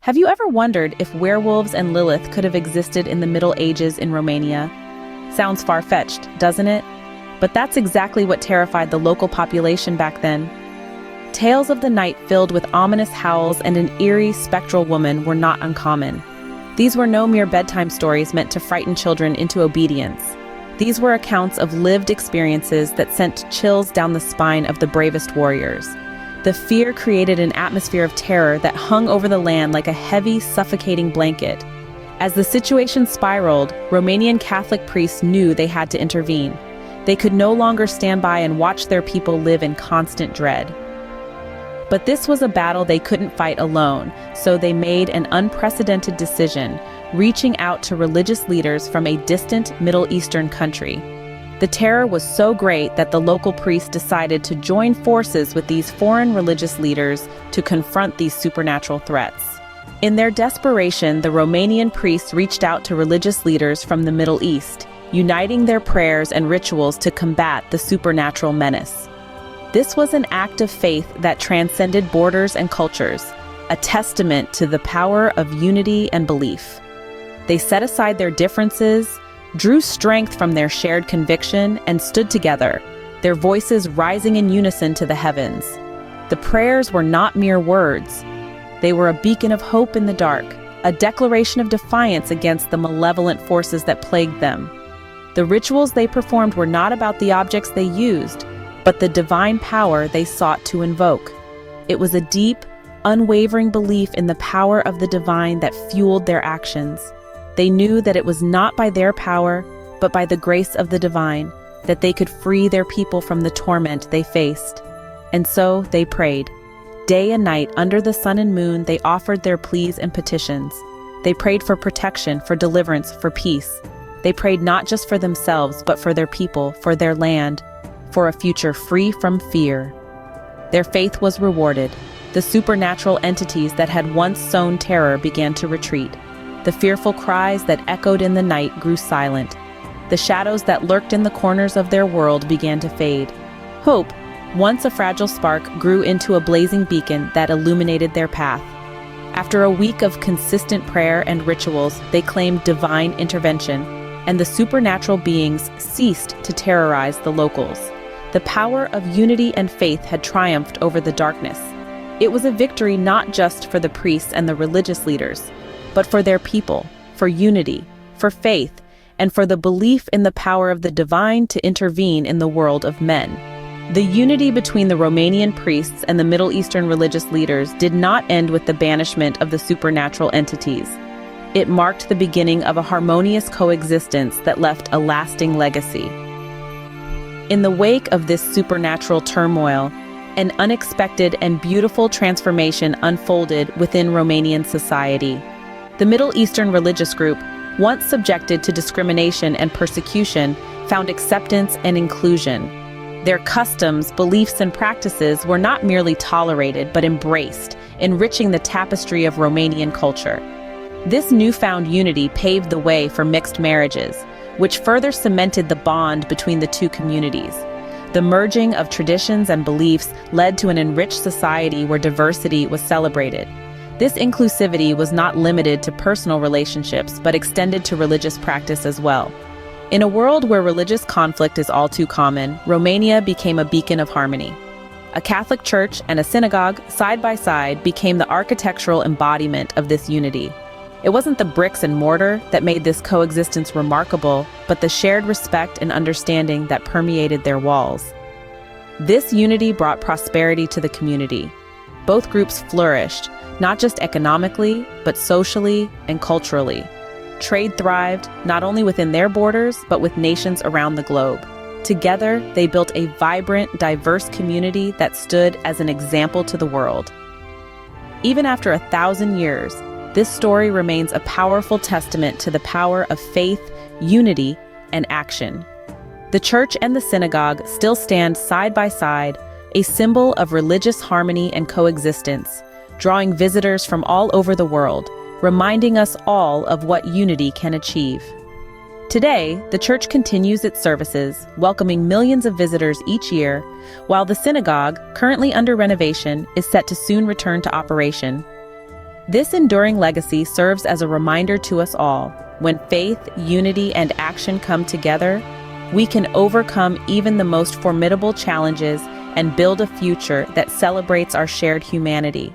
Have you ever wondered if werewolves and Lilith could have existed in the Middle Ages in Romania? Sounds far-fetched, doesn't it? But that's exactly what terrified the local population back then. Tales of the night filled with ominous howls and an eerie, spectral woman were not uncommon. These were no mere bedtime stories meant to frighten children into obedience. These were accounts of lived experiences that sent chills down the spine of the bravest warriors. The fear created an atmosphere of terror that hung over the land like a heavy, suffocating blanket. As the situation spiraled, Romanian Catholic priests knew they had to intervene. They could no longer stand by and watch their people live in constant dread. But this was a battle they couldn't fight alone, so they made an unprecedented decision, reaching out to religious leaders from a distant Middle Eastern country. The terror was so great that the local priests decided to join forces with these foreign religious leaders to confront these supernatural threats. In their desperation, the Romanian priests reached out to religious leaders from the Middle East, uniting their prayers and rituals to combat the supernatural menace. This was an act of faith that transcended borders and cultures, a testament to the power of unity and belief. They set aside their differences, drew strength from their shared conviction, and stood together, their voices rising in unison to the heavens. The prayers were not mere words. They were a beacon of hope in the dark, a declaration of defiance against the malevolent forces that plagued them. The rituals they performed were not about the objects they used, but the divine power they sought to invoke. It was a deep, unwavering belief in the power of the divine that fueled their actions. They knew that it was not by their power, but by the grace of the divine, that they could free their people from the torment they faced. And so they prayed. Day and night, under the sun and moon, they offered their pleas and petitions. They prayed for protection, for deliverance, for peace. They prayed not just for themselves, but for their people, for their land, for a future free from fear. Their faith was rewarded. The supernatural entities that had once sown terror began to retreat. The fearful cries that echoed in the night grew silent. The shadows that lurked in the corners of their world began to fade. Hope, once a fragile spark, grew into a blazing beacon that illuminated their path. After a week of consistent prayer and rituals, they claimed divine intervention, and the supernatural beings ceased to terrorize the locals. The power of unity and faith had triumphed over the darkness. It was a victory not just for the priests and the religious leaders, but for their people, for unity, for faith, and for the belief in the power of the divine to intervene in the world of men. The unity between the Romanian priests and the Middle Eastern religious leaders did not end with the banishment of the supernatural entities. It marked the beginning of a harmonious coexistence that left a lasting legacy. In the wake of this supernatural turmoil, an unexpected and beautiful transformation unfolded within Romanian society. The Middle Eastern religious group, once subjected to discrimination and persecution, found acceptance and inclusion. Their customs, beliefs, and practices were not merely tolerated but embraced, enriching the tapestry of Romanian culture. This newfound unity paved the way for mixed marriages, which further cemented the bond between the two communities. The merging of traditions and beliefs led to an enriched society where diversity was celebrated. This inclusivity was not limited to personal relationships, but extended to religious practice as well. In a world where religious conflict is all too common, Romania became a beacon of harmony. A Catholic church and a synagogue, side by side, became the architectural embodiment of this unity. It wasn't the bricks and mortar that made this coexistence remarkable, but the shared respect and understanding that permeated their walls. This unity brought prosperity to the community. Both groups flourished, not just economically, but socially and culturally. Trade thrived, not only within their borders, but with nations around the globe. Together, they built a vibrant, diverse community that stood as an example to the world. Even after 1,000 years, this story remains a powerful testament to the power of faith, unity, and action. The church and the synagogue still stand side by side, a symbol of religious harmony and coexistence, drawing visitors from all over the world, reminding us all of what unity can achieve. Today, the church continues its services, welcoming millions of visitors each year, while the synagogue, currently under renovation, is set to soon return to operation. This enduring legacy serves as a reminder to us all, when faith, unity, and action come together, we can overcome even the most formidable challenges and build a future that celebrates our shared humanity.